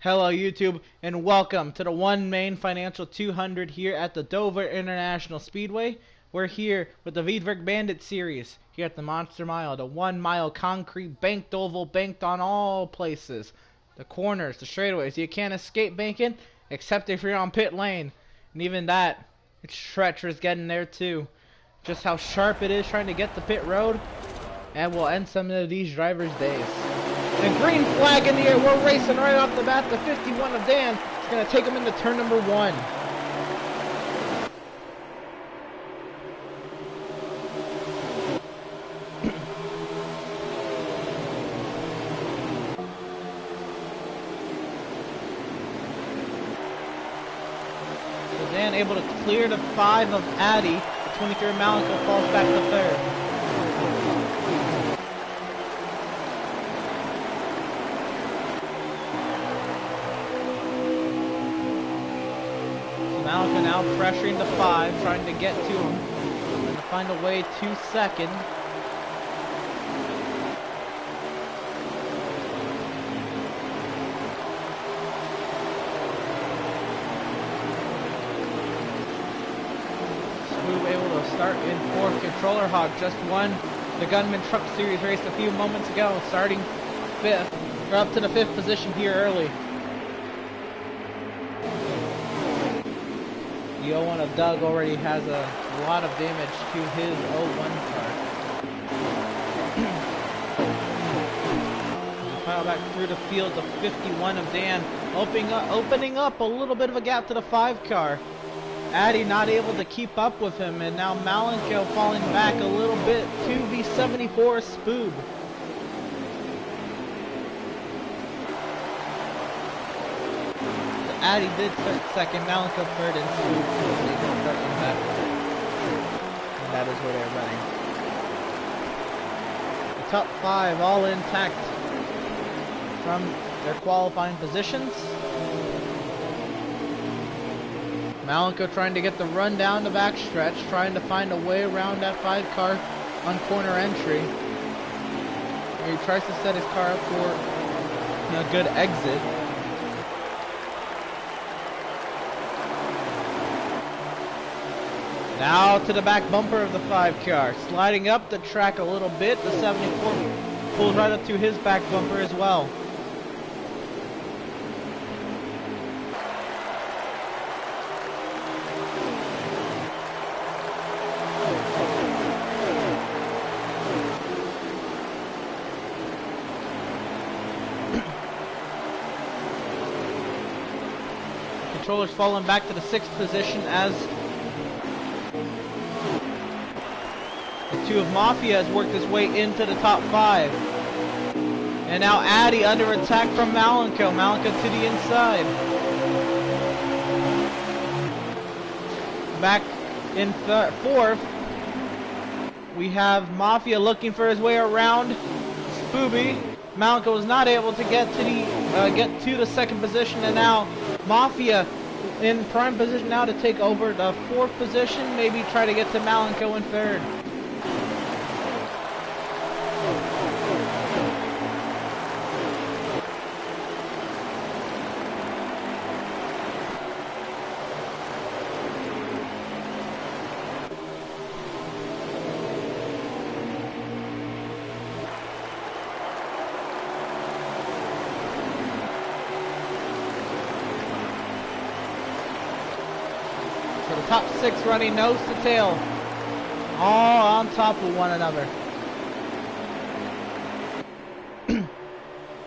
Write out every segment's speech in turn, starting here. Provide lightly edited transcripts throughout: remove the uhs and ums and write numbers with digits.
Hello YouTube, and welcome to the One Main Financial 200 here at the Dover International Speedway. We're here with the Veedverks Bandits series here at the Monster Mile, the 1 mile concrete banked oval, banked on all places. The corners, the straightaways, you can't escape banking except if you're on pit lane. And even that, it's treacherous getting there too. Just how sharp it is trying to get the pit road, and will end some of these drivers' days. And green flag in the air. We're racing right off the bat. The 51 of Dan is going to take him into turn number 1. So Dan able to clear the 5 of Addy. The 23 of Malenko falls back to 3rd. Malenko now pressuring the 5, trying to get to him. Trying to find a way to 2nd. Scoob able to start in 4th. Controller Hog just won the Gunman Truck Series race a few moments ago, starting 5th. We're up to the 5th position here early. The 01 of Doug already has a lot of damage to his 01 car. File back through the field, the 51 of Dan opening up a little bit of a gap to the 5 car. Addy not able to keep up with him, and now Malenko falling back a little bit to the 74 Spoob. Addy did start 2nd, Malenko 3rd, and Spoob they did start in back. And that is where they're running. The top 5 all intact from their qualifying positions. Malenko trying to get the run down the backstretch, trying to find a way around that 5 car on corner entry. He tries to set his car up for a good exit. Now to the back bumper of the 5 car, sliding up the track a little bit. The 74 pulls right up to his back bumper as well. Controller's falling back to the 6th position as the 2 of Mafia has worked his way into the top 5. And now Addy under attack from Malenko. Malenko to the inside. Back in 4th, we have Mafia looking for his way around Spooby. Malenko was not able to get to the 2nd position, and now Mafia in prime position now to take over the 4th position. Maybe try to get to Malenko in 3rd. So the top 6 running nose to tail, all on top of one another.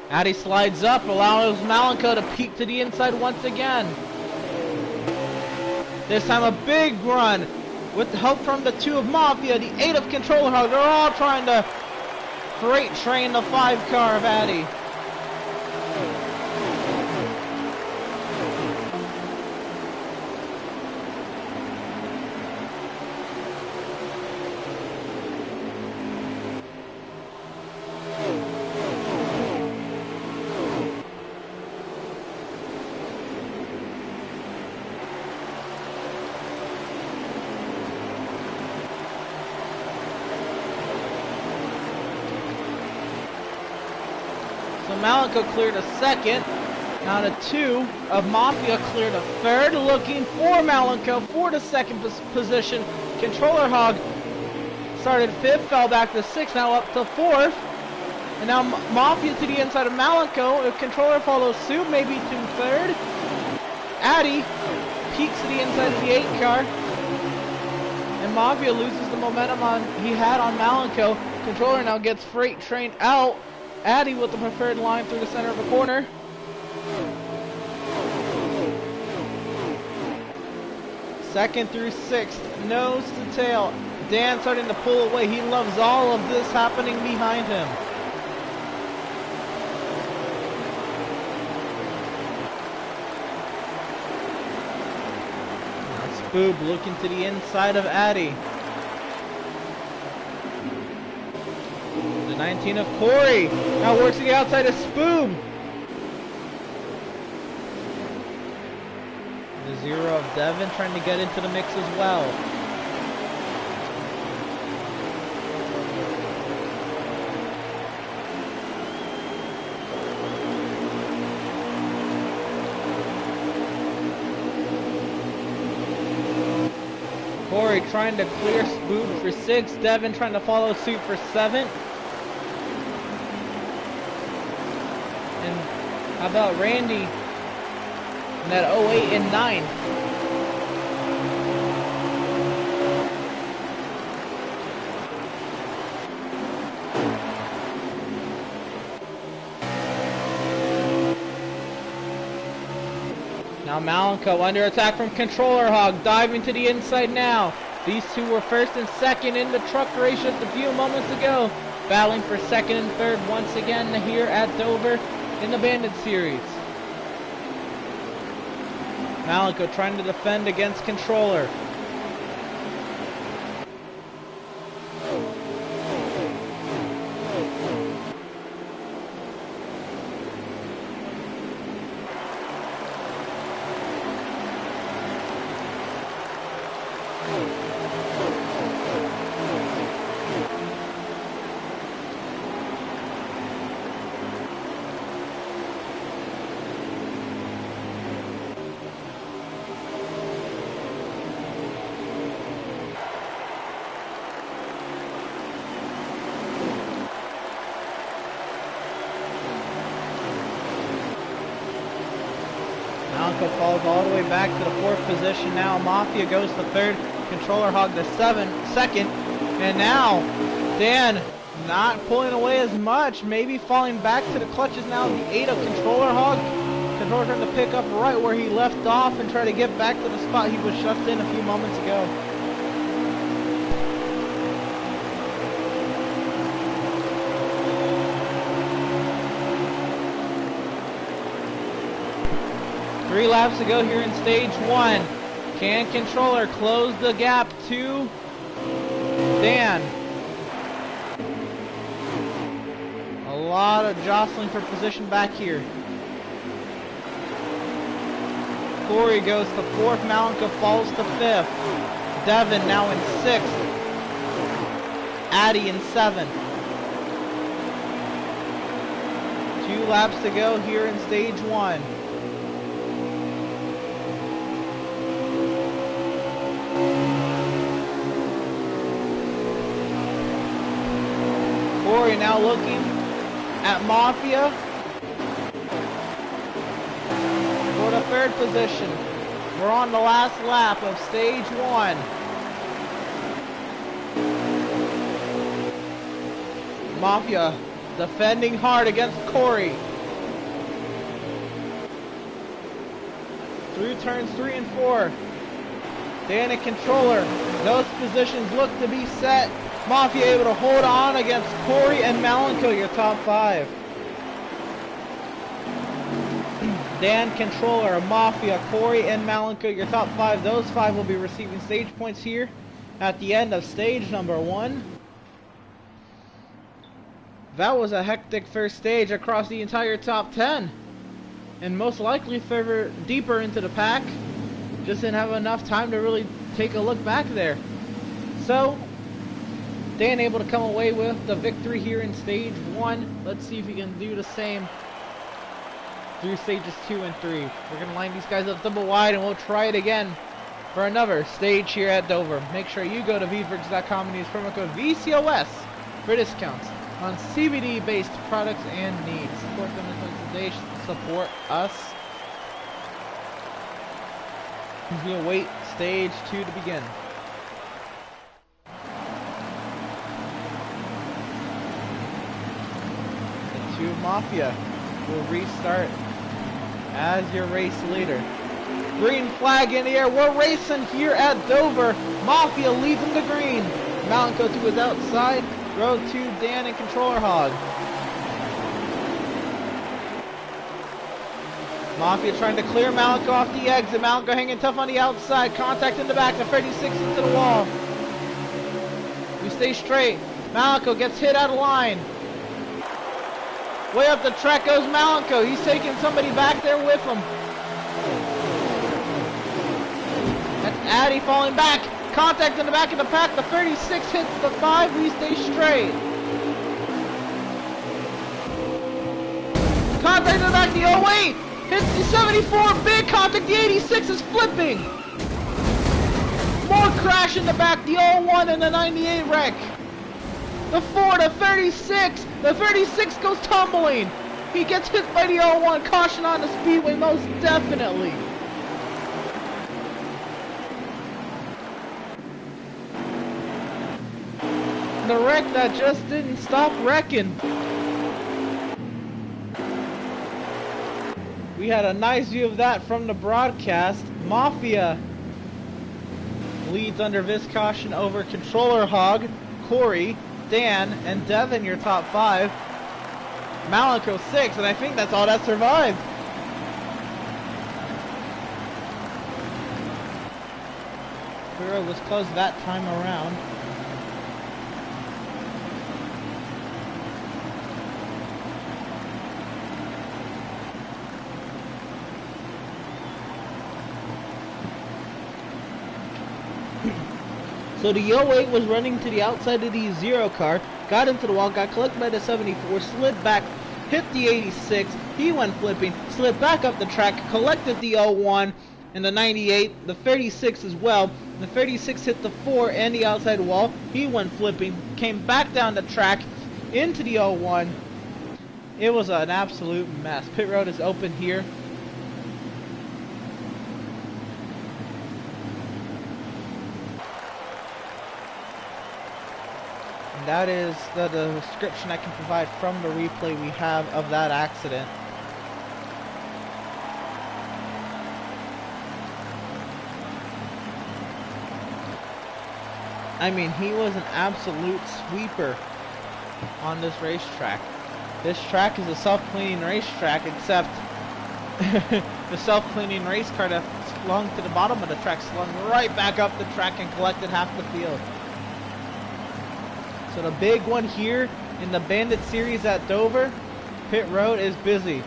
Addy slides up, allows Malenko to peek to the inside once again. This time a big run with the help from the 2 of Mafia, the 8 of Controller Hog. They're all trying to freight train the 5 car of Addy. So Malenko cleared a second. Now the 2 of Mafia clear the third, looking for Malenko for the second position. Controller Hog started 5th, fell back to 6th, now up to 4th. And now Mafia to the inside of Malenko. If Controller follows suit, maybe to 3rd. Addy peeks to the inside of the 8 car. And Mafia loses the momentum he had on Malenko. Controller now gets freight trained out. Addy with the preferred line through the center of the corner. Second through 6th, nose to tail. Dan starting to pull away. He loves all of this happening behind him. Now Spoob looking to the inside of Addy. The 19 of Corey. Now works to the outside of Spoob. The 0 of Devin trying to get into the mix as well. Corey trying to clear Spoob for 6th. Devin trying to follow suit for 7th. And how about Randy? And that 08 and 9. Now Malenko under attack from Controller Hog, diving to the inside now. These two were 1st and 2nd in the truck race just a few moments ago. Battling for 2nd and 3rd once again here at Dover in the Bandit Series. Malenko trying to defend against Controller. Malenko falls all the way back to the 4th position now. Mafia goes to 3rd. Controller Hog to 2nd. And now Dan not pulling away as much. Maybe falling back to the clutches now. The 8 of Controller Hog. Controller trying to pick up right where he left off and try to get back to the spot he was shoved in a few moments ago. Three laps to go here in stage 1. Can Controller close the gap to Dan? A lot of jostling for position back here. Corey goes to 4th. Malenko falls to 5th. Devin now in 6th. Addy in 7th. 2 laps to go here in stage 1. Corey now looking at Mafia for the 3rd position. We're on the last lap of stage 1. Mafia defending hard against Corey. Through turns 3 and 4. Dan and Controller. Those positions look to be set. Mafia able to hold on against Corey and Malenko, your top 5. Dan, Controller, Mafia, Corey, and Malenko, your top 5. Those 5 will be receiving stage points here at the end of stage number 1. That was a hectic first stage across the entire top 10. And most likely further deeper into the pack. Just didn't have enough time to really take a look back there. So, Dan able to come away with the victory here in stage 1. Let's see if he can do the same through stages 2 and 3. We're going to line these guys up double wide, and we'll try it again for another stage here at Dover. Make sure you go to Veedverks.com and use promo code VCOS for discounts on CBD-based products and needs. Support them as they support us. We'll wait stage 2 to begin. The 2 Mafia will restart as your race leader. Green flag in the air. We're racing here at Dover. Mafia leads in the green. Malenko to his outside. Road 2, Dan and Controller Hog. Mafia trying to clear Malenko off the exit. Malenko hanging tough on the outside. Contact in the back. The 36 into the wall. We stay straight. Malenko gets hit out of line. Way up the track goes Malenko. He's taking somebody back there with him. That's Addy falling back. Contact in the back of the pack. The 36 hits the 5. We stay straight. Contact in the back. The 08 hits the 74. Big contact. The 86 is flipping. More crash in the back. The 01 and the 98 wreck. The 4, the 36. The 36 goes tumbling. He gets hit by the 01. Caution on the speedway, most definitely. The wreck that just didn't stop wrecking. We had a nice view of that from the broadcast. Mafia leads under this caution over Controller Hog, Corey, Dan, and Devin, your top 5. Malenko 6, and I think that's all that survived. Hero was close that time around. So the 08 was running to the outside of the 0 car, got into the wall, got collected by the 74, slid back, hit the 86, he went flipping, slid back up the track, collected the 01 and the 98, the 36 as well. The 36 hit the 4 and the outside wall, he went flipping, came back down the track into the 01. It was an absolute mess. Pit road is open here. That is the description I can provide from the replay we have of that accident. I mean, he was an absolute sweeper on this racetrack. This track is a self-cleaning racetrack, except the self-cleaning race car that slung to the bottom of the track slung right back up the track and collected half the field. So the big one here in the Bandit series at Dover, pit road is busy.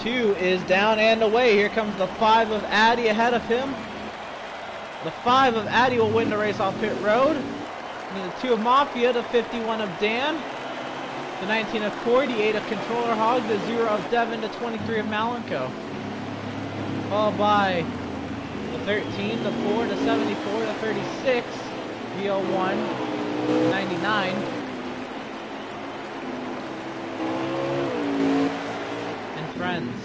Two is down and away. Here comes the 5 of Addy ahead of him. The 5 of Addy will win the race off pit road. And then the 2 of Mafia, the 51 of Dan. The 19 of Corey, the 8 of Controller Hog, the 0 of Devin, the 23 of Malenko. Followed by the 13, the 4, the 74, the 36, the 01, the 99, and Friends.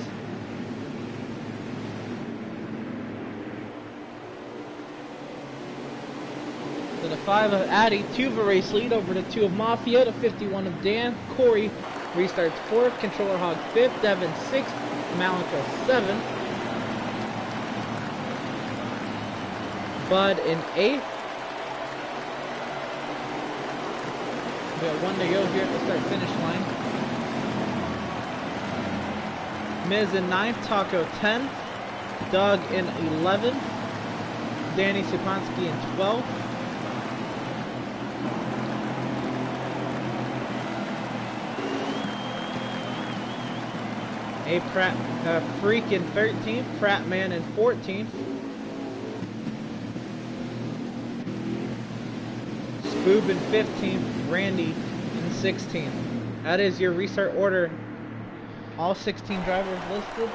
So the 5 of Addy, 2 of a race lead over the 2 of Mafia, the 51 of Dan. Corey restarts 4th, Controller Hog 5th, Devin 6th, Malenko 7th. Bud in 8th. We got 1 to go here at the start-finish line. Miz in 9th, Taco 10th, Doug in 11th, Danny Supansky in 12th. A Pratt Freak in 13th, Pratt Man in 14th. Boob in 15th, Randy in 16th. That is your restart order. All 16 drivers listed.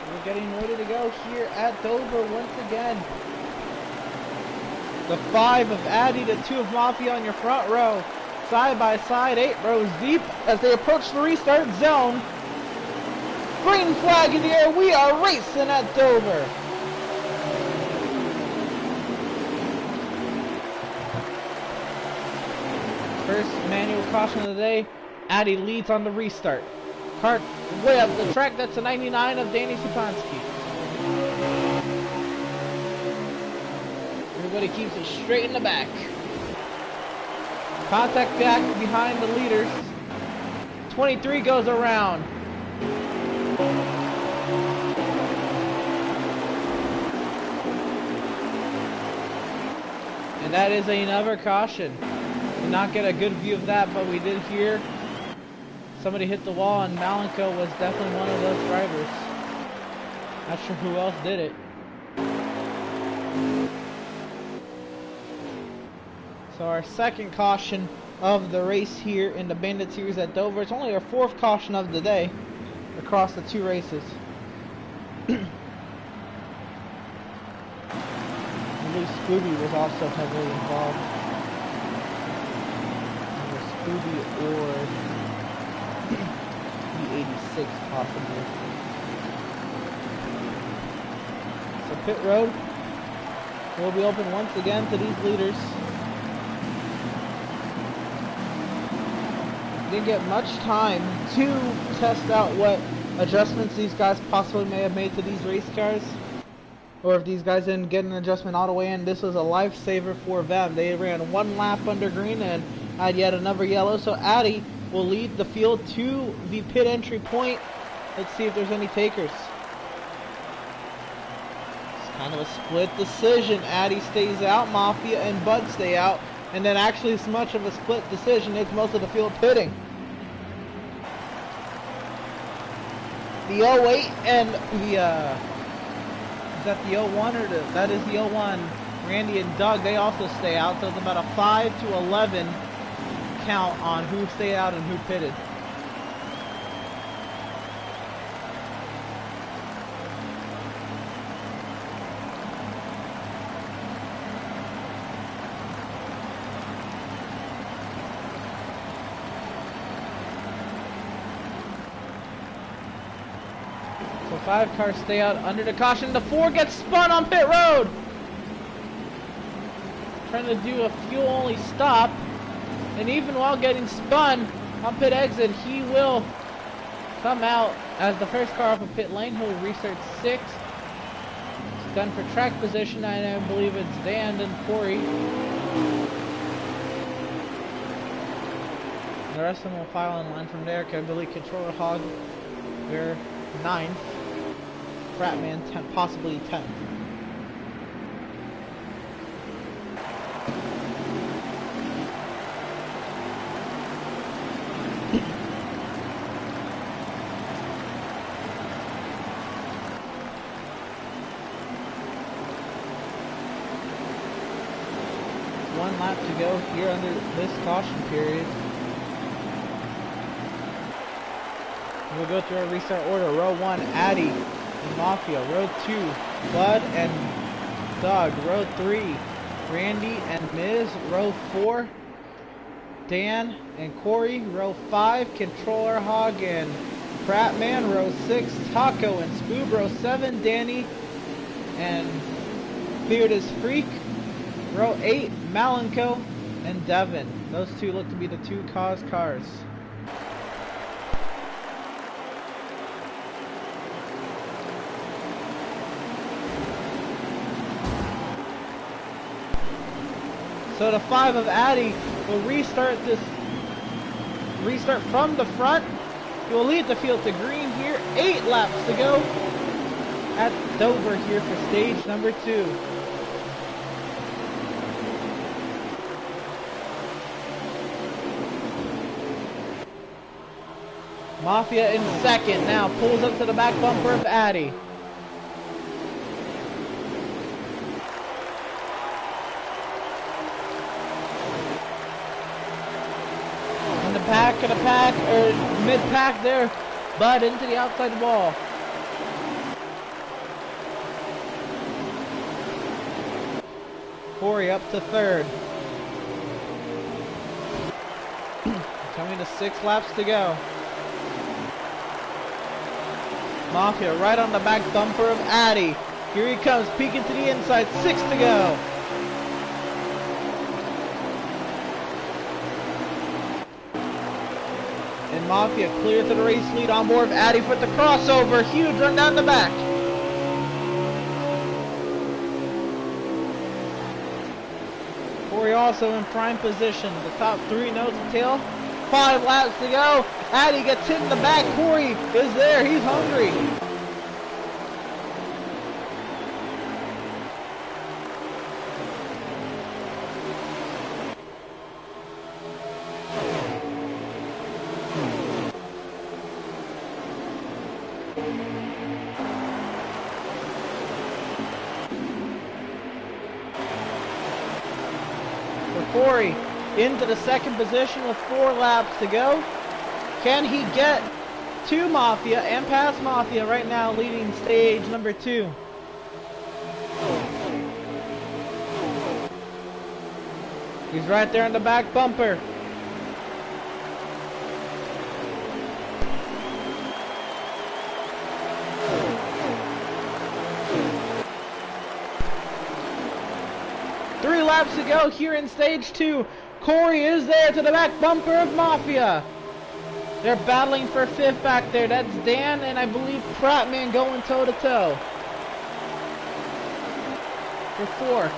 We're getting ready to go here at Dover once again. The 5 of Addy, the 2 of Mafia on your front row. Side by side, 8 rows deep as they approach the restart zone. Green flag in the air, we are racing at Dover. First manual caution of the day, Addy leads on the restart. Kart way up the track, that's a 99 of Danny Supansky. Everybody keeps it straight in the back. Contact back behind the leaders. 23 goes around. And that is another caution. Did not get a good view of that, but we did hear somebody hit the wall, and Malenko was definitely one of those drivers. Not sure who else did it. So our second caution of the race here in the Bandit Series at Dover. It's only our 4th caution of the day across the 2 races. I believe Scooby was also heavily involved. Either Scooby or the 86 possibly. So pit road will be open once again to these leaders. Didn't get much time to test out what adjustments these guys possibly may have made to these race cars, or if these guys didn't get an adjustment all the way in. This was a lifesaver for them. They ran 1 lap under green and had yet another yellow, so Addy will lead the field to the pit entry point. Let's see if there's any takers. It's kind of a split decision. Addy stays out, Mafia and Bud stay out. And then actually it's much of a split decision. It's most of the field pitting. The 08 and the, is that the 01 or that is the 01. Randy and Doug, they also stay out. So it's about a 5 to 11 count on who stayed out and who pitted. So 5 cars stay out under the caution. The 4 gets spun on pit road. Trying to do a fuel only stop. And even while getting spun on pit exit, he will come out as the first car off of pit lane. He'll restart 6th. It's done for track position, and I believe it's Dan and Corey. The rest of them will file in line from there. I believe Controller Hog, they're 9th. Fratman, 10th, possibly 10th. One lap to go here under this caution period. We'll go through our restart order. Row 1, Addy and Mafia. Row 2, Bud and Doug. Row 3, Randy and Miz. Row 4, Dan and Corey. Row 5, Controller Hog and Prattman. Row 6, Taco and Spoob. Row 7, Danny and Bearded Freak. Row 8, Malenko and Devin. Those 2 look to be the 2 cause cars. So the 5 of Addy will restart from the front. He will lead the field to green here. 8 laps to go at Dover here for stage number 2. Mafia in second now, pulls up to the back bumper of Addy. back of the pack, or mid-pack there, but into the outside wall. Corey up to third. Coming to 6 laps to go. Mafia right on the back bumper of Addy. Here he comes, peeking to the inside, 6 to go. And Mafia clear to the race lead on board of Addy for the crossover. Huge run down the back. Corey also in prime position. The top 3 nose and tail. 5 laps to go. Addy gets hit in the back. Corey is there. He's hungry. Corey into the second position with 4 laps to go. Can he get to Mafia and pass Mafia right now, leading stage number 2? He's right there in the back bumper. Laps to go here in stage 2. Corey is there to the back bumper of Mafia. They're battling for 5th back there. That's Dan and I believe Prattman going toe to toe for 4th.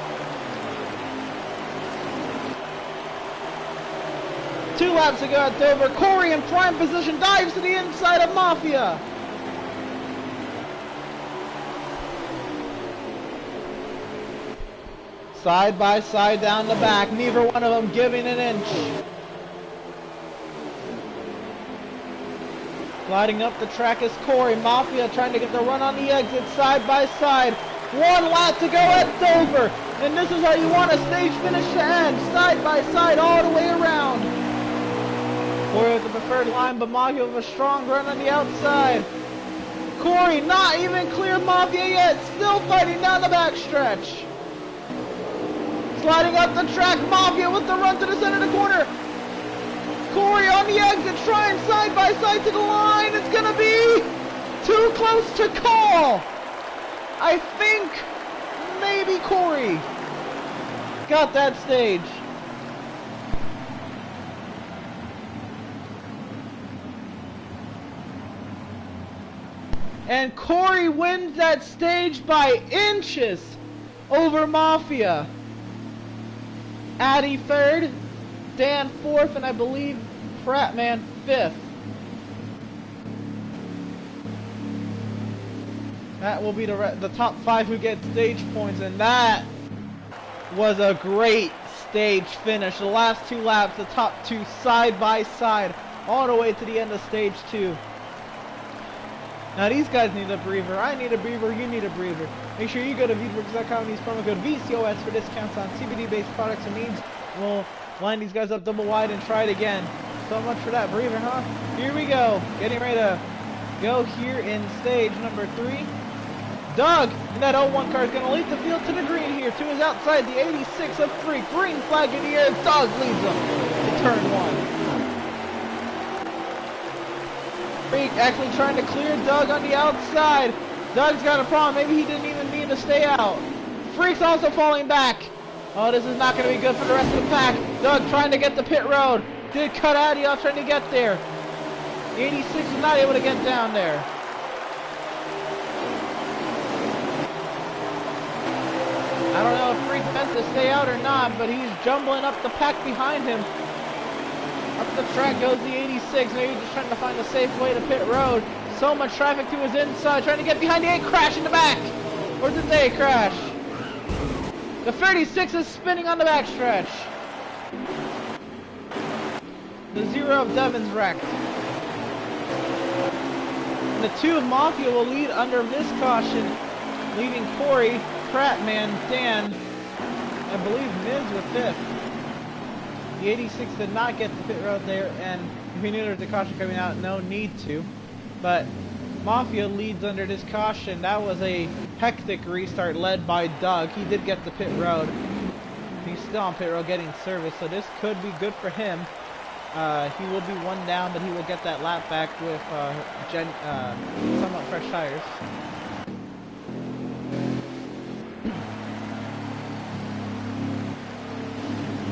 2 laps to go at Dover. Corey in prime position dives to the inside of Mafia. Side by side down the back, neither one of them giving an inch. Gliding up the track is Corey. Mafia trying to get the run on the exit, side by side. 1 lap to go at Dover. And this is how you want a stage finish to end. Side by side all the way around. Corey with the preferred line, but Mafia with a strong run on the outside. Corey not even clear Mafia yet, still fighting down the back stretch. Sliding up the track, Mafia with the run to the center of the corner. Corey on the exit, trying side by side to the line. It's gonna be too close to call. I think maybe Corey got that stage. And Corey wins that stage by inches over Mafia. Addy 3rd, Dan 4th, and I believe Prattman 5th. That will be the top 5 who get stage points, and that was a great stage finish. The last 2 laps, the top 2 side by side, all the way to the end of stage 2. Now these guys need a breather. I need a breather. You need a breather. Make sure you go to Veedverks.com and use promo code VCOS for discounts on CBD-based products and needs. We'll line these guys up double wide and try it again. So much for that breather, huh? Here we go. Getting ready to go here in stage number 3. Doug in that 01 car is going to lead the field to the green here. To his outside, the 86 of 3. Green flag in the air. Doug leads them to turn 1. Actually trying to clear Doug on the outside. Doug's got a problem. Maybe he didn't even mean to stay out. Freak's also falling back. Oh, this is not going to be good for the rest of the pack. Doug trying to get the pit road. Did cut Addy off trying to get there. The 86 is not able to get down there. I don't know if Freak meant to stay out or not, but he's jumbling up the pack behind him. Up the track goes the 86, maybe just trying to find a safe way to pit road. So much traffic to his inside, trying to get behind the 8, crash in the back. Or did they crash? The 36 is spinning on the back stretch. The 0 of Devon's wrecked. And the 2 of Mafia will lead under this caution, leaving Corey, Prattman, Dan, I believe Miz with 5th. The 86 did not get the pit road there, and if you knew there was a caution coming out, no need to. But Mafia leads under this caution. That was a hectic restart led by Doug. He did get the pit road. He's still on pit road getting service, so this could be good for him. He will be one down, but he will get that lap back with somewhat fresh tires.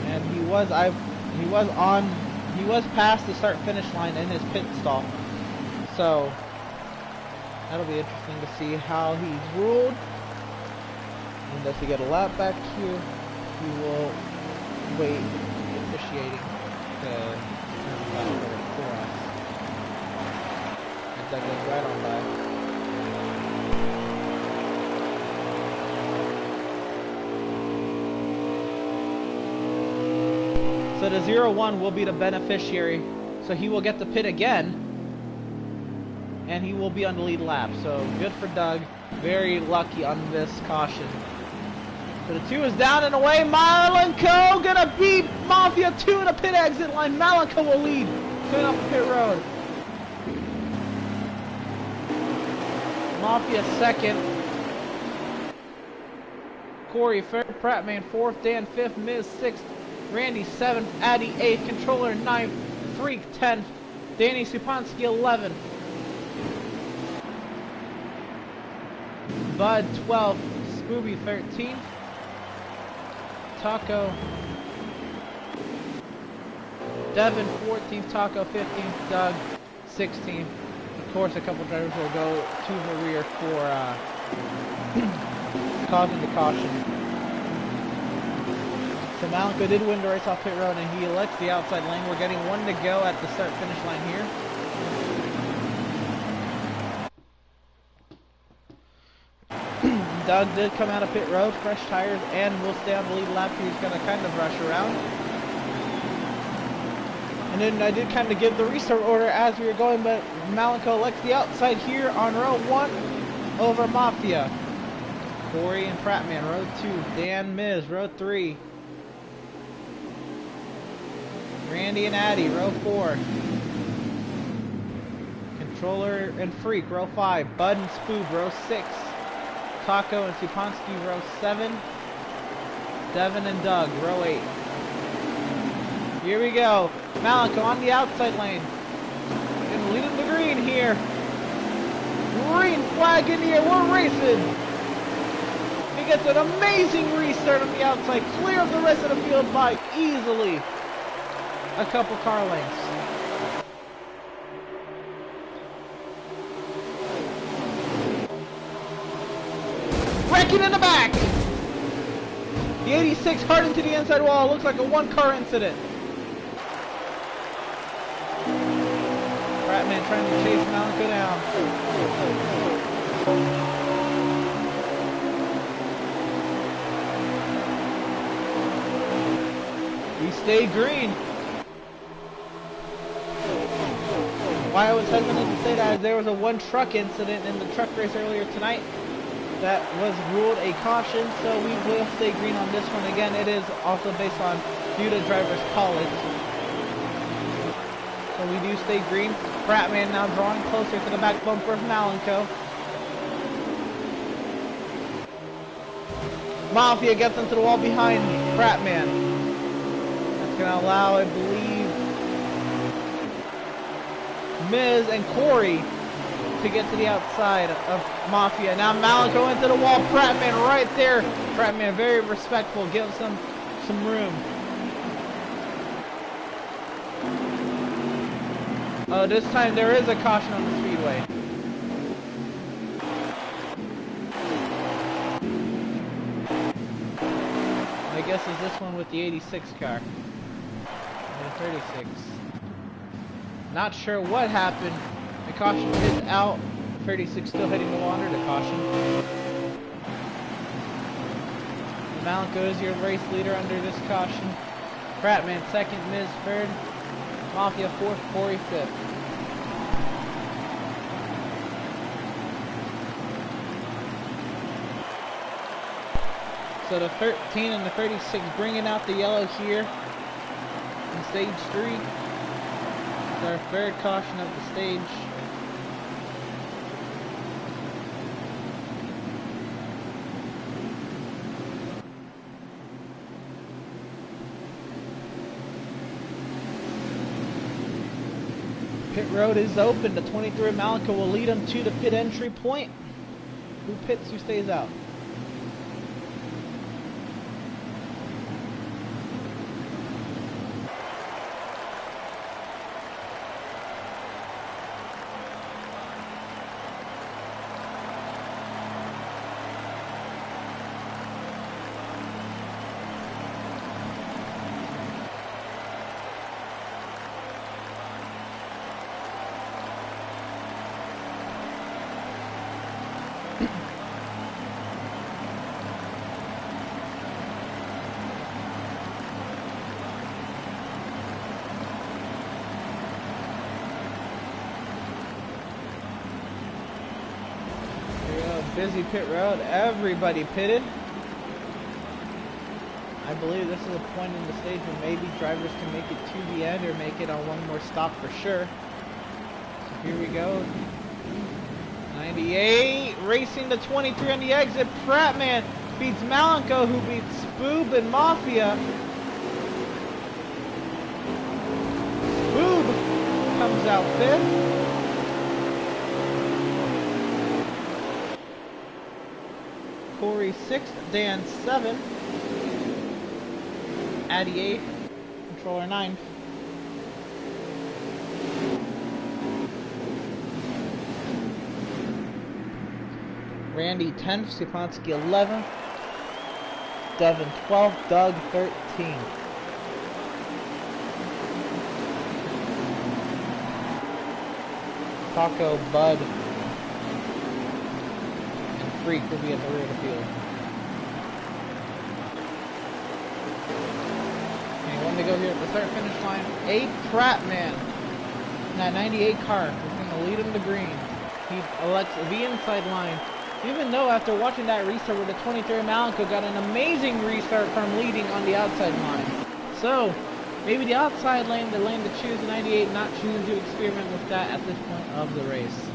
And he was past the start-finish line in his pit stall. So that'll be interesting to see how he's ruled. And does he get a lap back here? He will wait officiating to turn the lap over for us. And that goes right on by. So the 0-1 will be the beneficiary, so he will get the pit again, and he will be on the lead lap. So good for Doug, very lucky on this caution. So the 2 is down and away. Malenko gonna beat Mafia 2 in a pit exit line. Malenko will lead, coming up the pit road. Mafia second. Corey third, Prattman fourth, Dan fifth, Miz sixth, Randy 7th, Addy 8th, Controller 9th, Freak 10th, Danny Supansky 11th, Bud 12th, Scooby 13th, Taco, Devin 14th, Taco 15th, Doug 16th. Of course, a couple drivers will go to the rear for causing the caution. So Malenko did win the race off pit road, and he elects the outside lane. We're getting 1 to go at the start-finish line here. Doug did come out of pit road, fresh tires, and will stay on the lead lap. He's going to kind of rush around. And then I did kind of give the restart order as we were going, but Malenko elects the outside here on row 1 over Mafia. Corey and Prattman, row 2. Dan Miz, row 3. Randy and Addy, row 4. Controller and Freak, row 5. Bud and Spoob, row 6. Taco and Supansky, row 7. Devin and Doug, row 8. Here we go. Malenko on the outside lane. And leading the green here. Green flag in the air. We're racing. He gets an amazing restart on the outside. Clear of the rest of the field by easily a couple car lengths. Wrecking in the back. The 86 hard into the inside wall. Looks like a one-car incident. Prattman trying to chase Malenko down. We stay green. Why I was hesitant to say that is there was a one truck incident in the truck race earlier tonight that was ruled a caution, so we will stay green on this one. Again, it is also based on due to driver's college. So we do stay green. Prattman now drawing closer to the back bumper of Malenko. Mafia gets into the wall behind Prattman. That's going to allow, I believe, Miz and Corey to get to the outside of Mafia. Now Malenko into the wall. Prattman right there. Prattman very respectful. Gives him some room. Oh, this time there is a caution on the speedway. I guess is this one with the 86 car. And the 36. Not sure what happened. The caution is out. 36 still heading the wall under the caution. Malenko is your race leader under this caution. Prattman second, Miz third. Mafia fourth, Corey fifth. So the 13 and the 36 bringing out the yellow here. stage 3. It's our third caution of the stage. Pit road is open. The 23 Malica will lead him to the pit entry point. Who pits, who stays out? Busy pit road, everybody pitted. I believe this is a point in the stage where maybe drivers can make it to the end or make it on one more stop for sure. So here we go. 98 racing the 23 on the exit. Prattman beats Malenko, who beats Spoob and Mafia. Spoob comes out fifth. Corey 6th, Dan 7th, Addy 8th, Controller 9th. Randy 10th, Stefanski 11th, Devin 12th, Doug 13th. Taco, Bud, Freak will be at the rear of the field. Anyone to go here at the start finish line. 8 Prattman. That 98 car is going to lead him to green. He elects the inside line. Even though after watching that restart where the 23 Malenko got an amazing restart from leading on the outside line. So, maybe the outside lane, the lane to choose the 98, not choosing to experiment with that at this point of the race.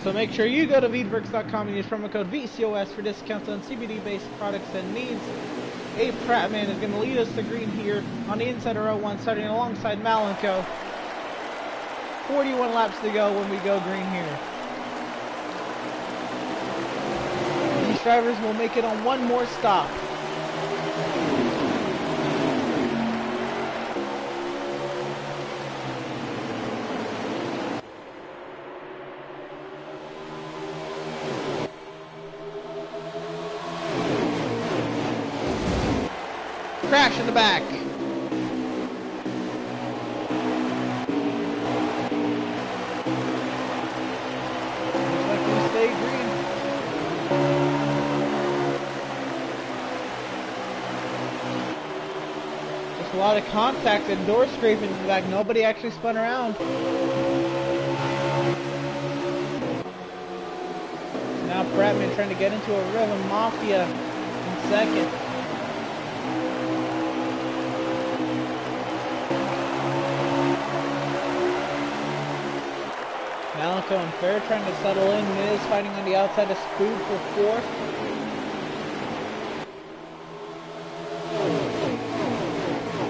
So make sure you go to Veedverks.com and use promo code VCOS for discounts on CBD-based products and needs. A Prattman is going to lead us to green here on the inside of row 1, starting alongside Malenko. 41 laps to go when we go green here. These drivers will make it on one more stop. Crash in the back. Looks like we stay green. Just a lot of contact and door scraping in the back. Nobody actually spun around. Now Prattman trying to get into a rhythm. Mafia in second. Malenko and Fair trying to settle in. Miz fighting on the outside of Spoob for 4th.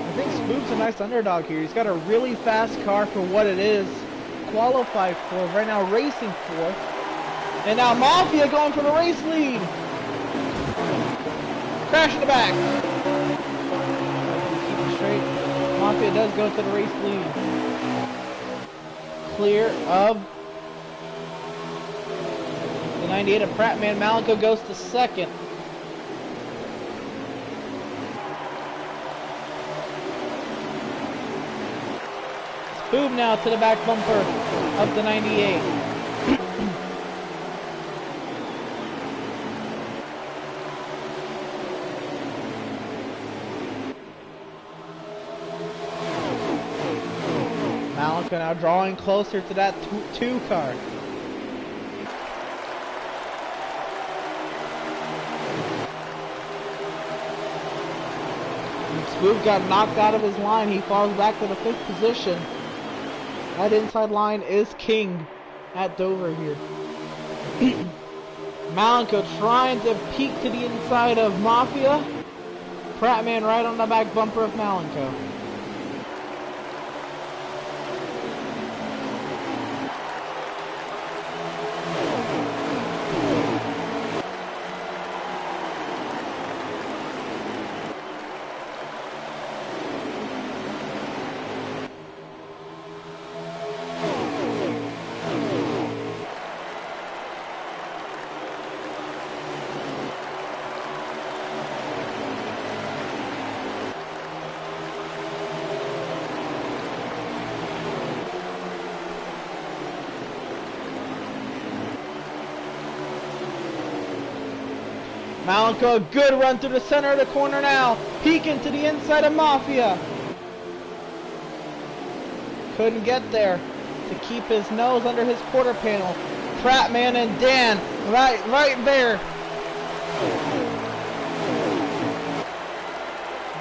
I think Spoob's a nice underdog here. He's got a really fast car for what it is. Qualified 4th. Right now racing 4th. And now Mafia going for the race lead. Crash in the back. Keep it straight. Mafia does go to the race lead. Clear of the 98 of Prattman. Malenko goes to second. Spoob now to the back bumper of the 98. Malenko now drawing closer to that 2 car. Spoof got knocked out of his line. He falls back to the 5th position. That inside line is king at Dover here. Malenko trying to peek to the inside of Mafia. Prattman right on the back bumper of Malenko. Malenko, a good run through the center of the corner now. Peeking to the inside of Mafia. Couldn't get there to keep his nose under his quarter panel. Prattman and Dan right there.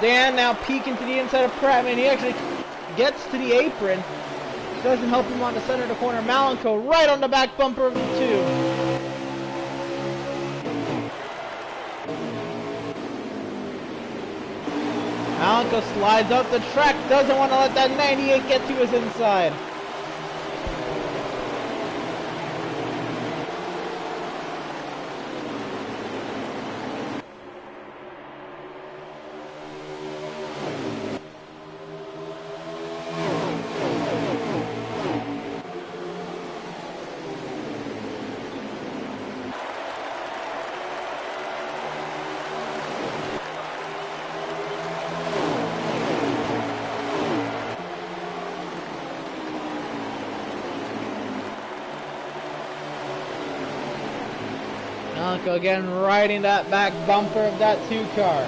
Dan now peeking to the inside of Prattman. He actually gets to the apron. Doesn't help him on the center of the corner. Malenko right on the back bumper of the 2. Malenko slides up the track, doesn't want to let that 98 get to his inside. Malenko again riding that back bumper of that 2 car.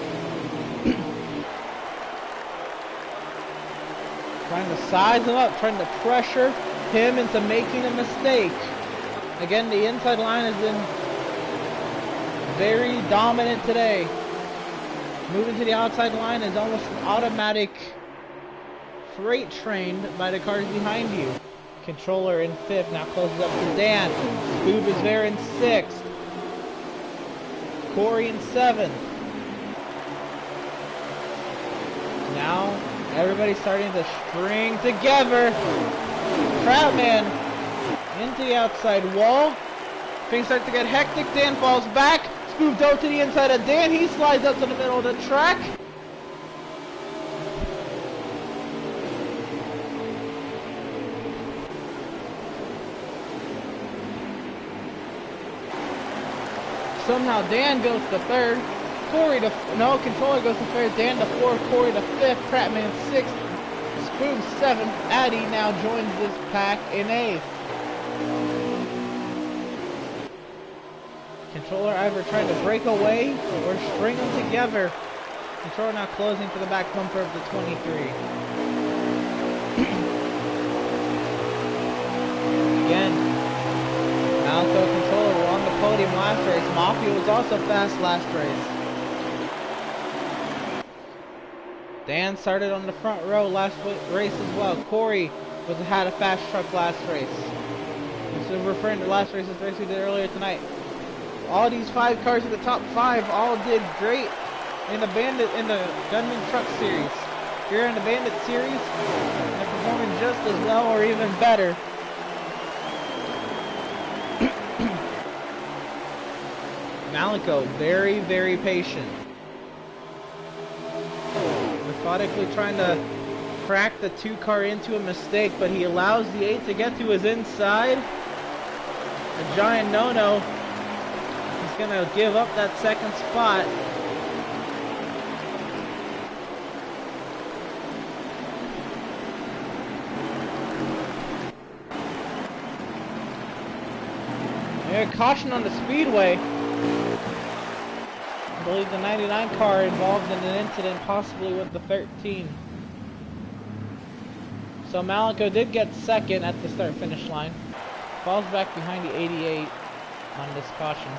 Trying to size him up, trying to pressure him into making a mistake. Again, the inside line has been very dominant today. Moving to the outside line is almost an automatic freight train by the cars behind you. Controller in 5th, now closes up to Dan. Scoob is there in 6th. Corey in 7th. Now everybody's starting to string together. Prattman into the outside wall. Things start to get hectic. Dan falls back. Spoof dove to the inside of Dan. He slides up to the middle of the track. Somehow Dan goes to 3rd. Corey to controller goes to 3rd. Dan to 4th. Corey to 5th. Prattman 6th. Spoof 7th. Addy now joins this pack in 8th. Controller either trying to break away or string them together. Controller now closing to the back bumper of the 23. Again, Malenko controller were on the podium last race. Mafia was also fast last race. Dan started on the front row last race as well. Corey had a fast truck last race. So referring to last race's race we did earlier tonight. All these 5 cars in the top 5 all did great in the Gunman Truck Series. Here in the Bandit Series, they're performing just as well or even better. Malenko, very, very patient. Methodically trying to crack the 2 car into a mistake, but he allows the 8 to get to his inside. A giant no-no. He's going to give up that 2nd spot. Yeah, caution on the speedway. I believe the 99 car involved in an incident, possibly with the 13. So Malenko did get 2nd at the start-finish line. Falls back behind the 88 on this caution.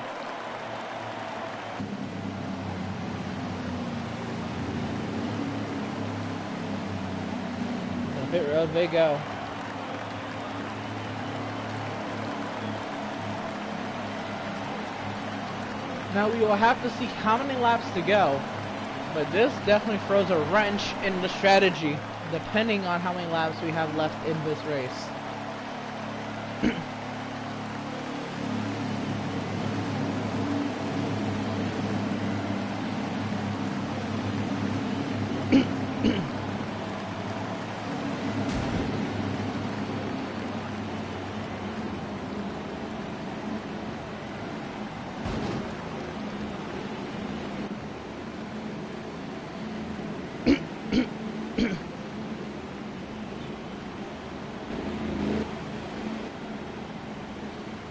Pit road they go. Now we will have to see how many laps to go, but this definitely throws a wrench in the strategy, depending on how many laps we have left in this race.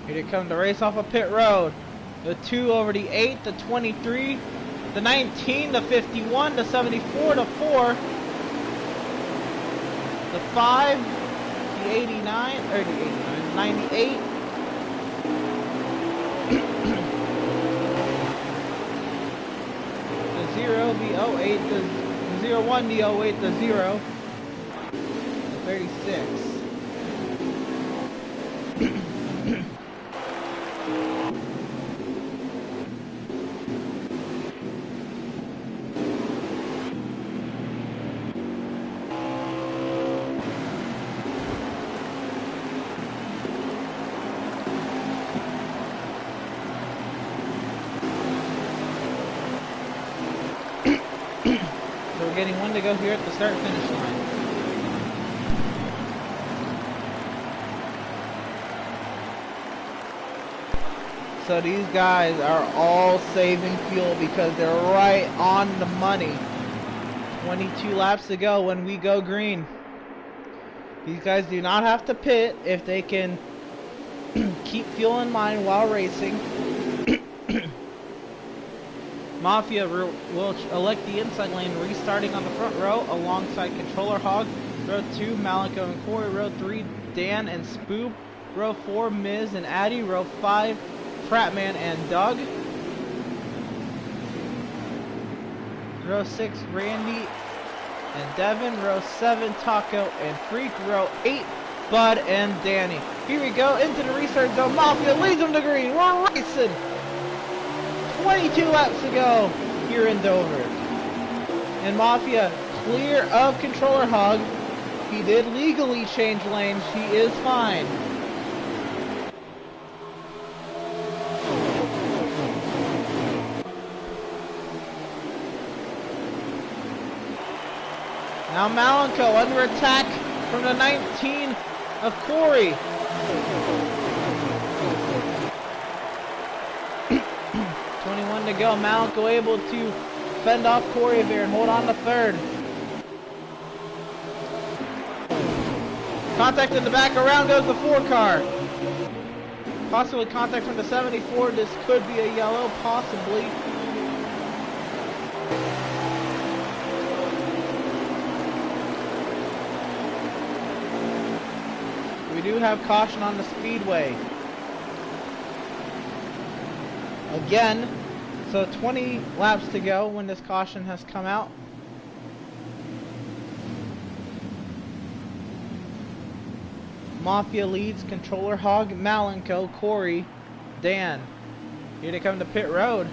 Here they come to race off a pit road. The 2 over the 8, the 23, the 19, the 51, the 74, the 4, the 5, the 89, or the 89, 98. The 0, the 08, the 01, the 08, the 0, the 36. We're getting one to go here at the start-finish line. So these guys are all saving fuel because they're right on the money. 22 laps to go when we go green. These guys do not have to pit if they can keep fuel in mind while racing. Mafia will elect the inside lane, restarting on the front row alongside Controller Hog. Row 2, Malico and Corey. Row 3, Dan and Spoob. Row 4, Miz and Addy. Row 5, Fratman and Doug. Row 6, Randy and Devin. Row 7, Taco and Freak. Row 8, Bud and Danny. Here we go into the restart zone. Mafia leads them to green. We're racing. 22 laps to go here in Dover. And Mafia clear of Controller Hog. He did legally change lanes. He is fine. Now Malenko under attack from the 19 of Corey. 21 to go. Malenko able to fend off Corey there and hold on to third. Contact in the back. Around goes the 4 car. Possibly contact from the 74. This could be a yellow, possibly. We do have caution on the speedway. Again, so 20 laps to go when this caution has come out. Mafia leads, Controller Hog, Malenko, Corey, Dan. Here they come to pit road.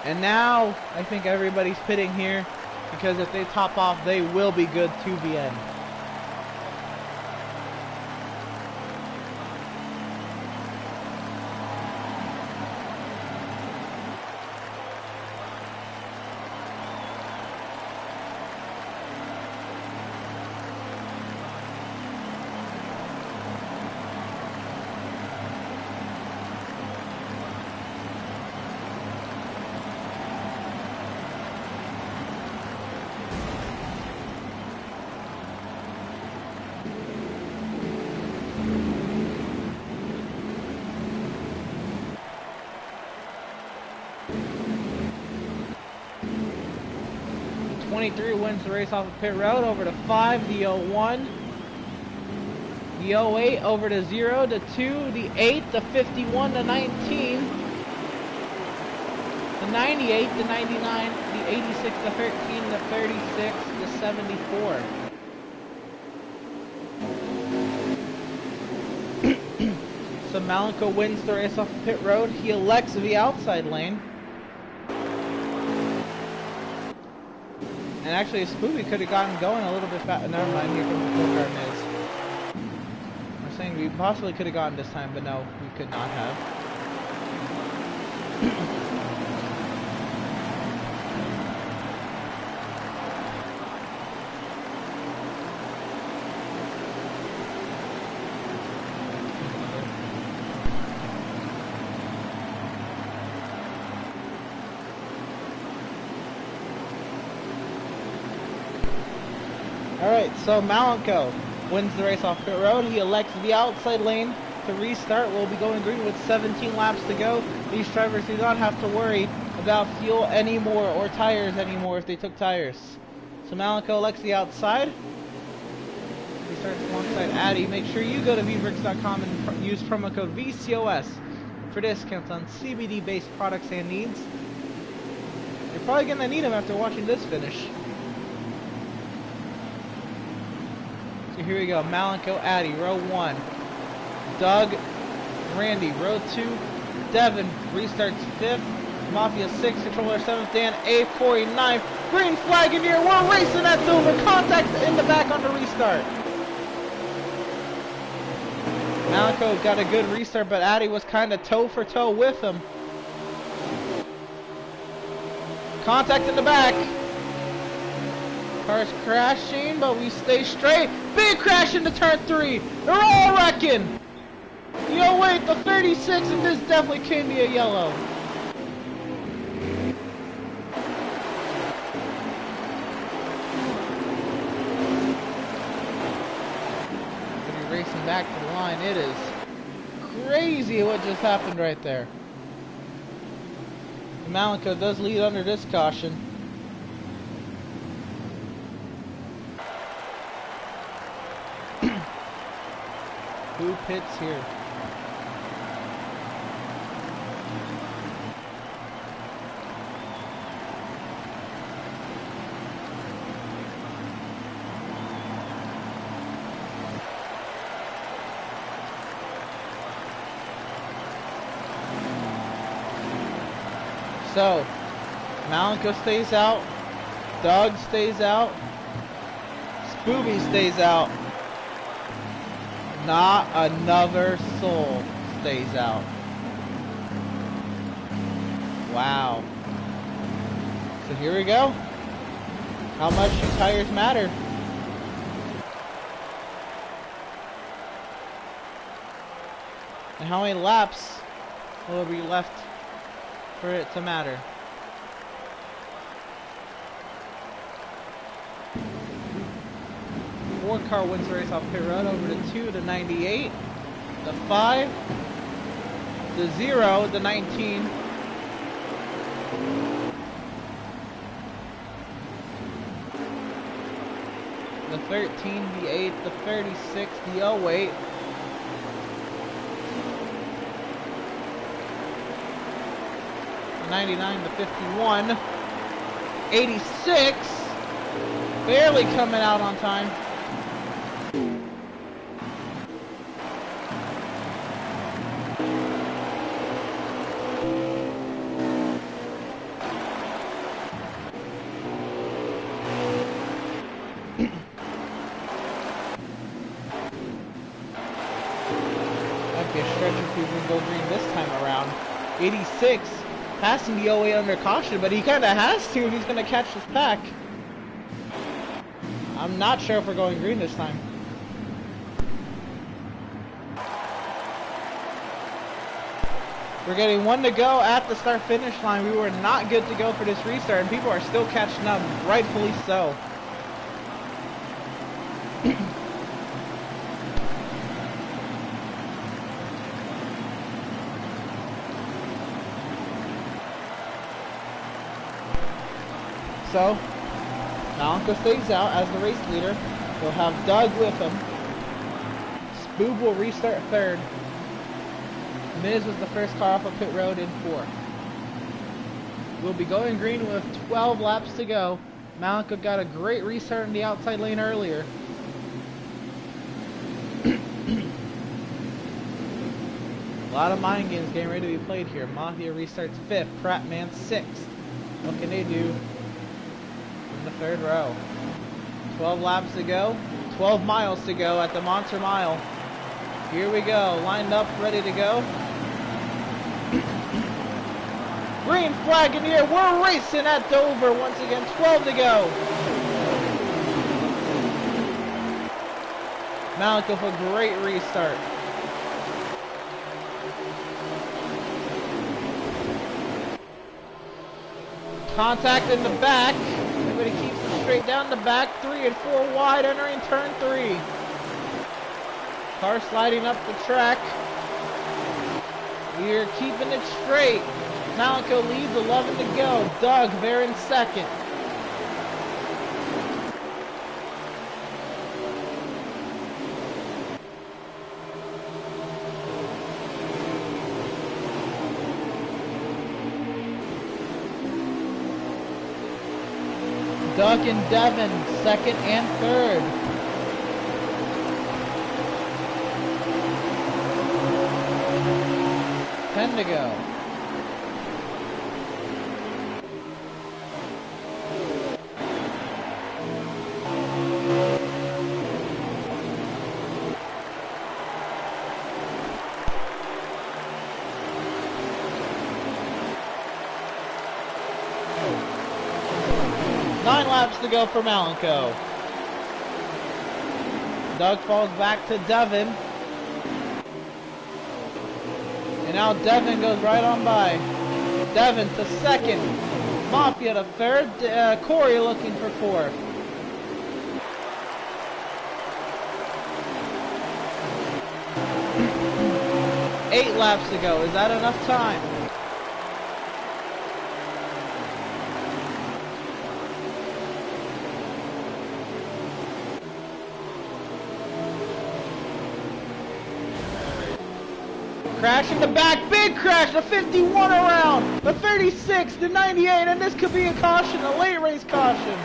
And now, I think everybody's pitting here, because if they top off, they will be good to the end. The 23 wins the race off of pit road over to 5, the 01, the 08 over to 0, the 2, the 8, the 51, the 19, the the 98, the 99, the 86, the 13, the 36, the 74. So Malenko wins the race off pit road. He elects the outside lane. And actually, Spoopy could have gotten going a little bit faster. Never mind, here comes the car Miz. I'm saying we possibly could have gotten this time, but no, we could not have. Alright, so Malenko wins the race off pit road. He elects the outside lane to restart. We'll be going green with 17 laps to go. These drivers do not have to worry about fuel anymore or tires anymore if they took tires. So Malenko elects the outside. He starts alongside Addy. Make sure you go to Veedverks.com and use promo code VCOS for discounts on CBD-based products and needs. You're probably going to need them after watching this finish. So here we go, Malenko, Addy, row 1. Doug, Randy, row 2. Devin restarts 5th. Mafia 6, Controller 7th. Dan 8th. Corey 9th. Green flag in here. We're racing at Dover. Contact in the back on the restart. Malenko got a good restart, but Addy was kind of toe for toe with him. Contact in the back. Car's crashing, but we stay straight. Big crash into turn 3. They're all wrecking. Yo, wait, the 36, and this definitely can be a yellow. Gonna be racing back to the line. It is crazy what just happened right there. Malenko does lead under this caution. Who pits here? So, Malenko stays out. Doug stays out. Spooby stays out. Not another soul stays out. Wow. So here we go. How much do tires matter? And how many laps will be left for it to matter? One car wins the race off pit road over the 2, the 98, the 5, the 0, the 19, the 13, the 8, the 36, the 08, the 99, the 51, 86, barely coming out on time. Might be a stretch if we can go green this time around. 86 passing the OA under caution, but he kind of has to if he's going to catch this pack. I'm not sure if we're going green this time. We're getting 1 to go at the start-finish line. We were not good to go for this restart, and people are still catching up, rightfully so. So, Malenko stays out as the race leader. We'll have Doug with him. Spoob will restart 3rd. Miz was the first car off of pit road in 4th. We'll be going green with 12 laps to go. Malika got a great restart in the outside lane earlier. A lot of mind games getting ready to be played here. Mafia restarts 5th, Prattman 6th. What can they do in the 3rd row? 12 laps to go, 12 miles to go at the Monster Mile. Here we go, lined up, ready to go. Green flag in the air, we're racing at Dover once again, 12 to go. Malika with a great restart. Contact in the back. Everybody keeps it straight down the back. 3 and 4 wide entering turn 3. Car sliding up the track. We're keeping it straight. Malika leads, 11 to go. Doug there in 2nd. Doug and Devin, 2nd and 3rd. Ten to go. Nine laps to go for Malenko. Doug falls back to Devin. And now Devin goes right on by. Devin to 2nd. Mafia to 3rd. Corey looking for 4th. Eight laps to go. Is that enough time? Crash in the back, big crash, the 51 around, the 36, the 98, and this could be a caution, a late race caution.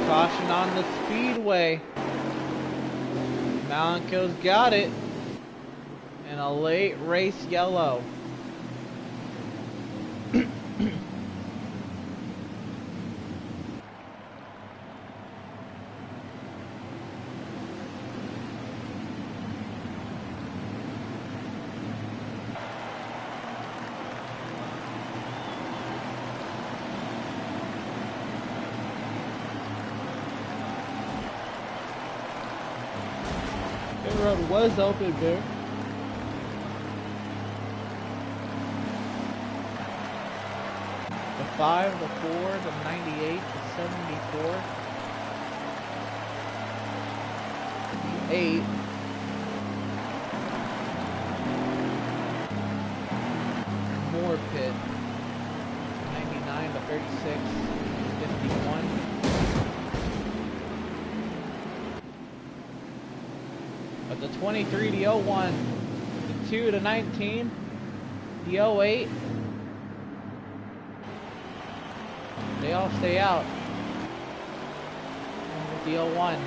Caution on the speedway. Malenko's got it. And a late race yellow. The road was open there. The 5, the 4, the 98, the 74, the 8, more pit, 99, the 36, 51. But the 23, the 01, the 2, the 19, the 08, they all stay out with the 01.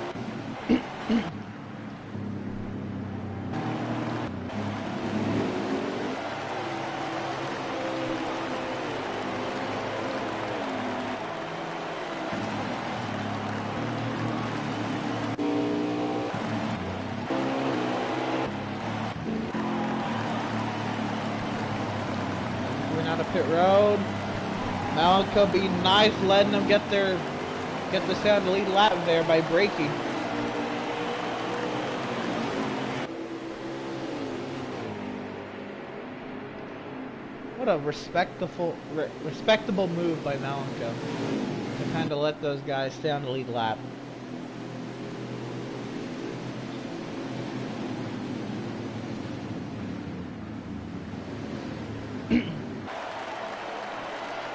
Out of pit road. Malenko be nice letting them get the sound to lead lap there by braking. What a respectable move by Malenko to kind of let those guys stay on the lead lap.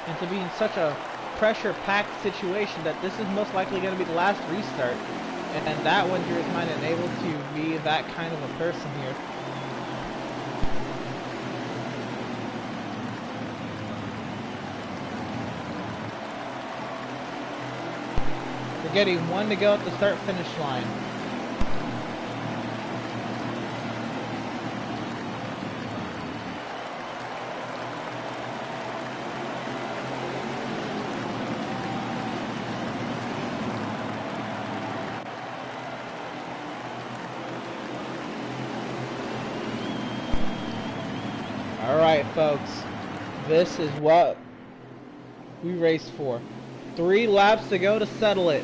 And to be in such a pressure-packed situation that this is most likely going to be the last restart And that one here is mine enabled to be that kind of a person here. We're getting one to go at the start-finish line. Alright folks, this is what we raced for. 3 laps to go to settle it.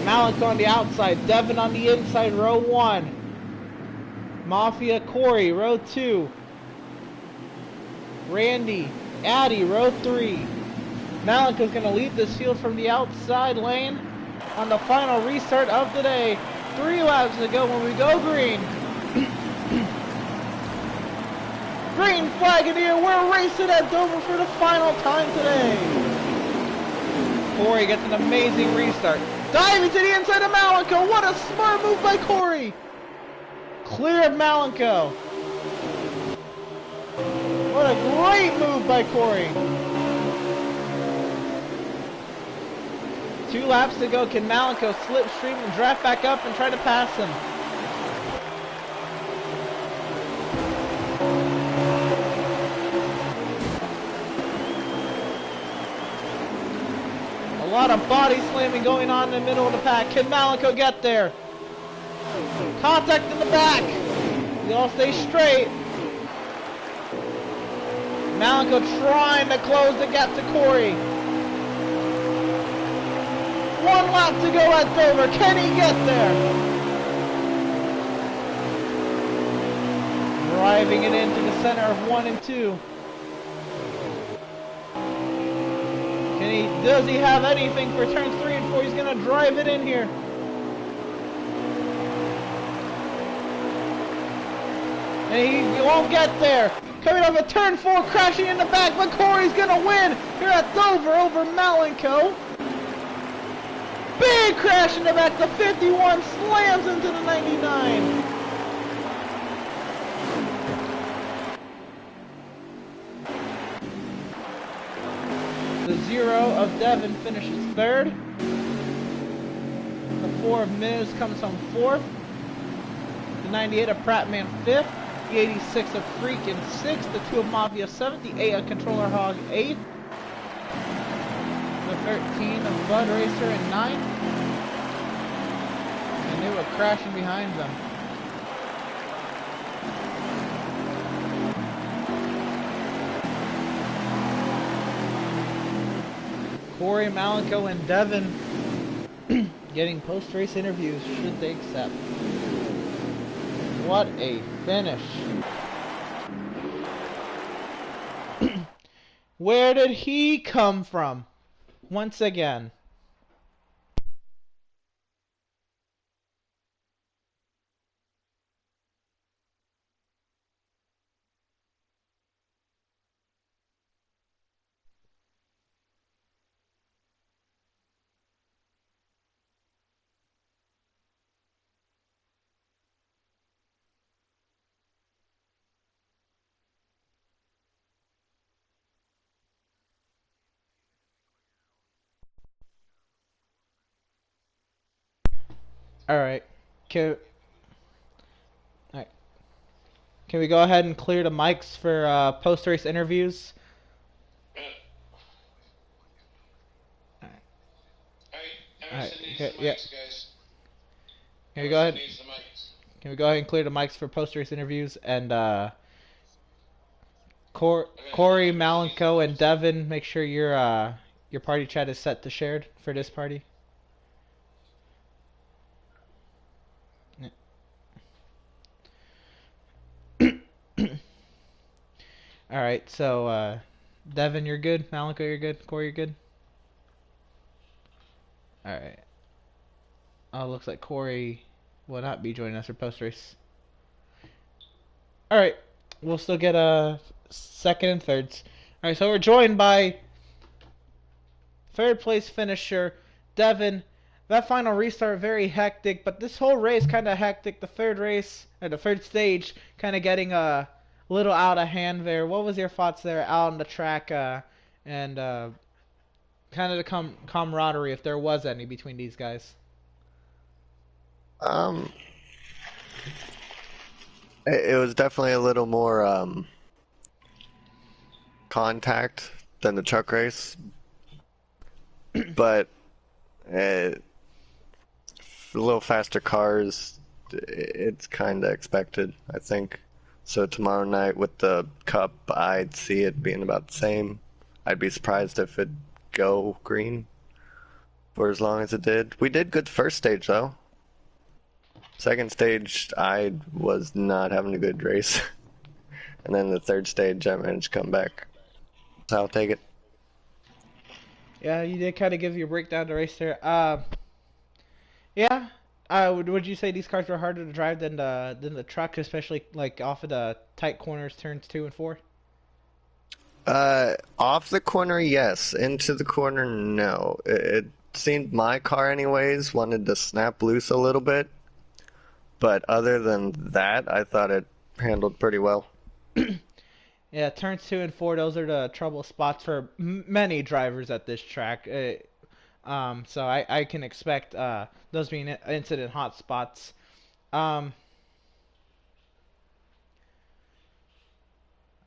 Malik on the outside, Devin on the inside, row 1. Mafia Corey, row 2. Randy, Addy, row 3. Malik is going to lead this field from the outside lane on the final restart of the day. 3 laps to go when we go green. Green flag in the air, we're racing at Dover for the final time today. Corey gets an amazing restart. Diving to the inside of Malenko, what a smart move by Corey. Clear of Malenko. What a great move by Corey. 2 laps to go, can Malenko slipstream and draft back up and try to pass him? A lot of body slamming going on in the middle of the pack. Can Malenko get there? Contact in the back. You all stay straight. Malenko trying to close the gap to Corey. 1 lap to go at Dover. Can he get there? Driving it into the center of 1 and 2. Does he have anything for turns 3 and 4? He's going to drive it in here. And he won't get there. Coming up at turn 4, crashing in the back, but Corey's going to win here at Dover over Malenko. Big crash in the back. The 51 slams into the 99. The 0 of Devin finishes 3rd. The 4 of Miz comes home 4th. The 98 of Prattman 5th. The 86 of Freakin 6th. The 2 of Mafia 7th. The 8 of Controller Hog 8th. The 13 of Bud Racer in 9th. And they were crashing behind them. Corey, Malenko, and Devin getting post-race interviews should they accept. What a finish. Where did he come from? Once again. Alright. Can we go ahead and clear the mics for post-race interviews? Alright. Okay, yeah. Can we go ahead? Can we go ahead and clear the mics for post-race interviews? And Corey, Malenko, and Devin, make sure your party chat is set to shared for this party. Alright, so Devin, you're good. Malenko, you're good. Corey, you're good. Alright. Oh, looks like Corey will not be joining us for post-race. Alright, we'll still get second and thirds. Alright, so we're joined by 3rd place finisher Devin that final restart very hectic, but this whole race kind of hectic. The third race or the third stage kind of getting a little out of hand there. What was your thoughts there out on the track and kind of the camaraderie, if there was any, between these guys? Um, it was definitely a little more contact than the truck race, but a little faster cars. It's kind of expected, I think. So tomorrow night with the cup, I'd see it being about the same. I'd be surprised if it go green for as long as it did. We did good first stage though. Second stage, I was not having a good race. And then the third stage, I managed to come back. So I'll take it. Yeah, you did kind of give your breakdown to race there. Yeah. Would you say these cars were harder to drive than the truck, especially like off of the tight corners, turns 2 and 4? Off the corner, yes. Into the corner, no. It seemed my car, anyways, wanted to snap loose a little bit. But other than that, I thought it handled pretty well. Yeah, turns 2 and 4, those are the trouble spots for many drivers at this track. So I can expect those being incident hot spots. Um,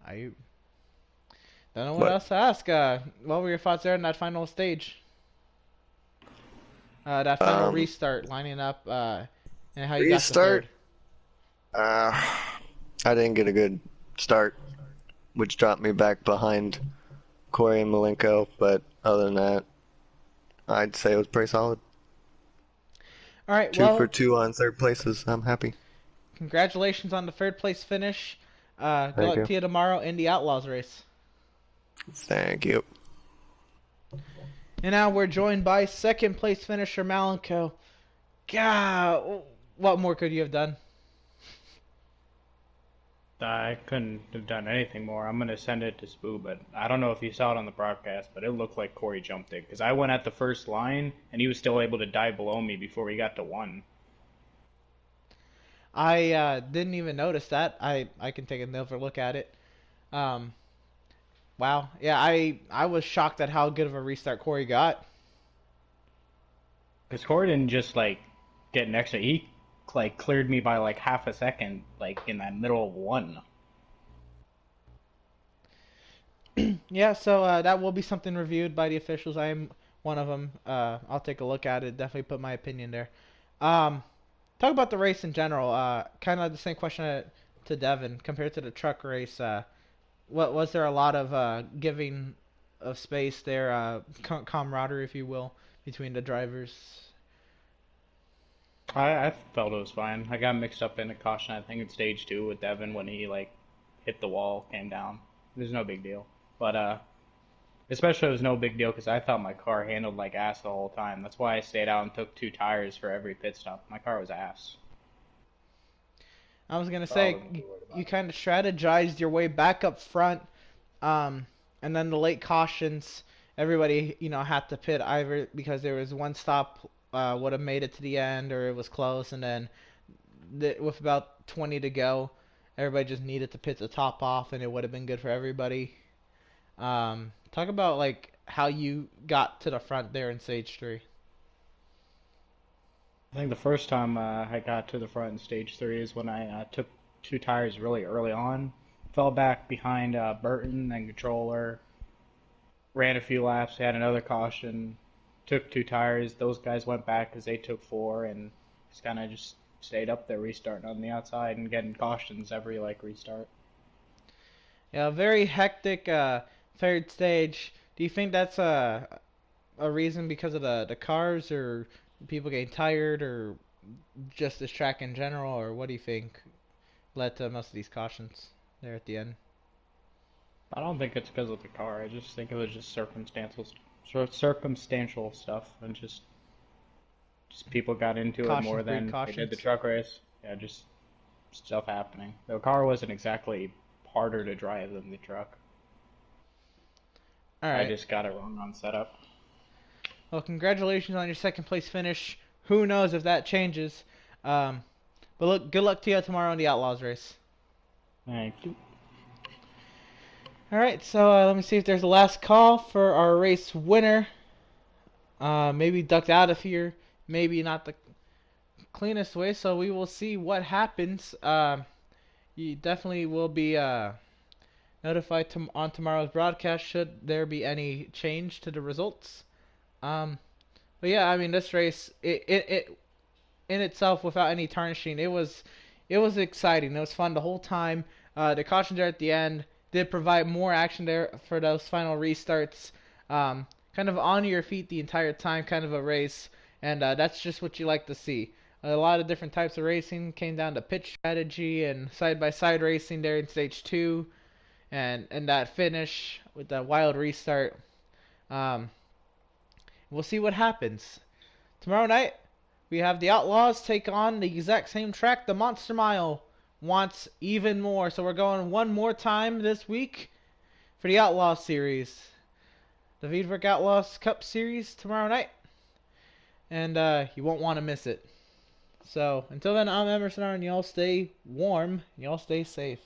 I don't know what But else to ask. What were your thoughts there in that final stage? That final um, restart, lining up, and how you got to restart, third. uh, I didn't get a good start, which dropped me back behind Corey and Malenko. But other than that, I'd say it was pretty solid. All right, Two for well, two on third places. I'm happy. congratulations on the third place finish. Good Thank luck you. to you tomorrow in the Outlaws race. Thank you. And now we're joined by second place finisher Malenko. God, what more could you have done? I couldn't have done anything more. I'm gonna send it to Spoo, but I don't know if you saw it on the broadcast, but it looked like Corey jumped it because I went at the first line and he was still able to dive below me before we got to one. I didn't even notice that. I can take another look at it. Um, wow. Yeah, I was shocked at how good of a restart Corey got. Because Corey didn't just like get next to he like cleared me by like half a second, like in that middle of one. Yeah, so that will be something reviewed by the officials. I am one of them. I'll take a look at it. Definitely put my opinion there. Um, talk about the race in general. Kind of the same question to Devin compared to the truck race. What was there a lot of giving of space there, camaraderie, if you will, between the drivers? I felt it was fine. I got mixed up in a caution, I think, in stage two with Devin when he like hit the wall, came down. There's no big deal, but especially it was no big deal because I thought my car handled like ass the whole time. That's why I stayed out and took two tires for every pit stop. My car was ass. I was gonna So I say wasn't too worried you about it. kind of strategized your way back up front, and then the late cautions. Everybody, had to pit either because there was one stop would have made it to the end or it was close, and then with about 20 to go, everybody just needed to pit the top off, and it would have been good for everybody. Talk about like how you got to the front there in stage three. I think the first time I got to the front in stage three is when I took two tires really early on. Fell back behind Burton and controller. Ran a few laps. Had another caution. Took two tires. Those guys went back because they took four and just stayed up there restarting on the outside and getting cautions every like restart. Yeah, very hectic third stage. Do you think that's a reason because of the cars or people getting tired or just this track in general, or what do you think led to most of these cautions there at the end? I don't think it's because of the car. I just think it was just circumstantial stuff and just people got into it Caution more free than they did the cautions. truck race. Yeah, just stuff happening. The car wasn't exactly harder to drive than the truck. All I right. just got it wrong on setup. Well, congratulations on your second place finish. Who knows if that changes? But look, good luck to you tomorrow in the Outlaws race. Thank you. All right, so let me see if there's a last call for our race winner. Maybe ducked out of here. Maybe not the cleanest way. So we will see what happens. You definitely will be notified on tomorrow's broadcast should there be any change to the results. But yeah, I mean this race, it in itself, without any tarnishing, it was exciting. It was fun the whole time. The cautions there at the end did provide more action there for those final restarts. Kind of on your feet the entire time, kind of a race, and that's just what you like to see. A lot of different types of racing came down to pitch strategy and side-by-side racing there in stage 2, and that finish with that wild restart. We'll see what happens. Tomorrow night, we have the Outlaws take on the exact same track. The Monster Mile wants even more, so we're going one more time this week for the Outlaw Series. The Veedverks Outlaws Cup Series tomorrow night. And you won't want to miss it. So, until then, I'm Emerson, and y'all stay warm, and y'all stay safe.